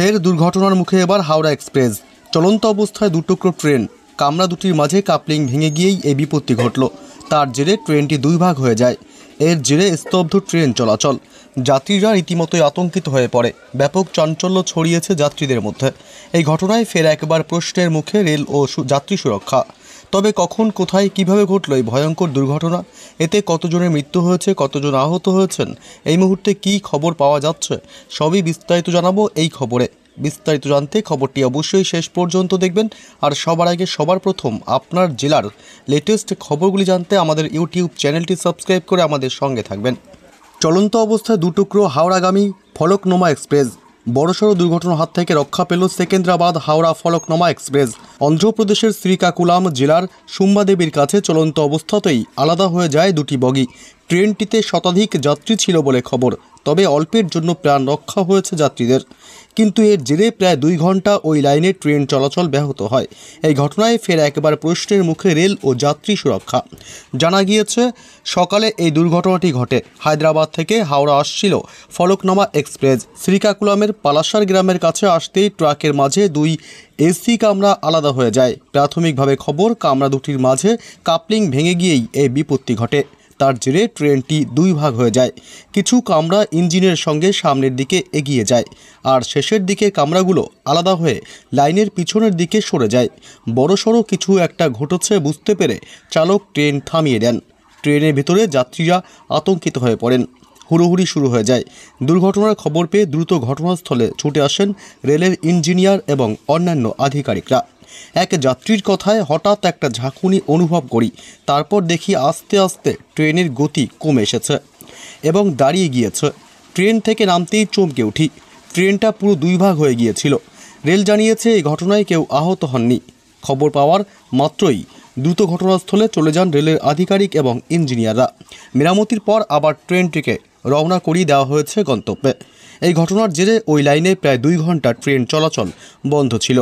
ফের দুর্ঘটনার মুখে এবার হাওড়া এক্সপ্রেস। চলন্ত অবস্থায় দুটুকরো ট্রেন, কামরা দুটির মাঝে কাপলিং ভেঙে গিয়েই এই বিপত্তি ঘটল। তার জেরে ট্রেনটি দুই ভাগ হয়ে যায়। এর জেরে স্তব্ধ ট্রেন চলাচল। যাত্রীরা রীতিমতোই আতঙ্কিত হয়ে পড়ে। ব্যাপক চাঞ্চল্য ছড়িয়েছে যাত্রীদের মধ্যে। এই ঘটনায় ফের একবার প্রশ্নের মুখে রেল ও যাত্রী সুরক্ষা। তবে কখন, কোথায়, কিভাবে ঘটল এই ভয়ঙ্কর দুর্ঘটনা? এতে কতজনের মৃত্যু হয়েছে, কতজন আহত হয়েছেন, এই মুহূর্তে কী খবর পাওয়া যাচ্ছে, সবই বিস্তারিত জানাবো এই খবরে। বিস্তারিত জানতে খবরটি অবশ্যই শেষ পর্যন্ত দেখবেন। আর সবার আগে, সবার প্রথম আপনার জেলার লেটেস্ট খবরগুলি জানতে আমাদের ইউটিউব চ্যানেলটি সাবস্ক্রাইব করে আমাদের সঙ্গে থাকবেন। চলন্ত অবস্থায় দুটুকরো হাওড়াগামী ফলকনোমা এক্সপ্রেস। বড়সড় দুর্ঘটনার হাত থেকে রক্ষা পেল সেকেন্দ্রাবাদ হাওড়া ফলকনোমা এক্সপ্রেস। অন্ধ্রপ্রদেশের শ্রীকাকুলাম জেলার সুম্বাদেবীর কাছে চলন্ত অবস্থাতেই আলাদা হয়ে যায় দুটি বগি। ট্রেনটিতে শতাধিক যাত্রী ছিল বলে খবর। তবে অল্পের জন্য প্রাণ রক্ষা হয়েছে যাত্রীদের। কিন্তু এর জেরে প্রায় 2 ঘন্টা ওই লাইনে ট্রেন চলাচল ব্যাহত হয়। এই ঘটনায় ফের একবার প্রশ্নের মুখে রেল ও যাত্রী সুরক্ষা। জানা গিয়েছে, সকালে এই দুর্ঘটনাটি ঘটে। হায়দ্রাবাদ থেকে হাওড়া আসছিল ফলকনোমা এক্সপ্রেস। শ্রীকাকুলামের পালাসার গ্রামের কাছে আসতেই ট্রাকের মাঝে 2 এসি কামরা আলাদা হয়ে যায়। প্রাথমিকভাবে খবর, কামরা দুটির মাঝে কাপলিং ভেঙে গিয়েই এই বিপত্তি ঘটে। তার জেরে ট্রেনটি 2 ভাগ হয়ে যায়। কিছু কামরা ইঞ্জিনের সঙ্গে সামনের দিকে এগিয়ে যায়, আর শেষের দিকে কামরাগুলো আলাদা হয়ে লাইনের পিছনের দিকে সরে যায়। বড়সড় কিছু একটা ঘটেছে বুঝতে পেরে চালক ট্রেন থামিয়ে দেন। ট্রেনের ভেতরে যাত্রীরা আতঙ্কিত হয়ে পড়েন। হুড়োহুড়ি শুরু হয়ে যায়। দুর্ঘটনার খবর পেয়ে দ্রুত ঘটনাস্থলে ছুটে আসেন রেলের ইঞ্জিনিয়ার এবং অন্যান্য আধিকারিকরা। এক যাত্রীর কথায়, হঠাৎ একটা ঝাঁকুনি অনুভব করি। তারপর দেখি আস্তে আস্তে ট্রেনের গতি কমে এসেছে এবং দাঁড়িয়ে গিয়েছে। ট্রেন থেকে নামতেই চমকে উঠি। ট্রেনটা পুরো 2 ভাগ হয়ে গিয়েছিল। রেল জানিয়েছে এই ঘটনায় কেউ আহত হননি। খবর পাওয়ার মাত্রই দ্রুত ঘটনাস্থলে চলে যান রেলের আধিকারিক এবং ইঞ্জিনিয়াররা। মেরামতির পর আবার ট্রেনটিকে রওনা করিয়ে দেওয়া হয়েছে গন্তব্যে। এই ঘটনার জেরে ওই লাইনে প্রায় 2 ঘন্টা ট্রেন চলাচল বন্ধ ছিল।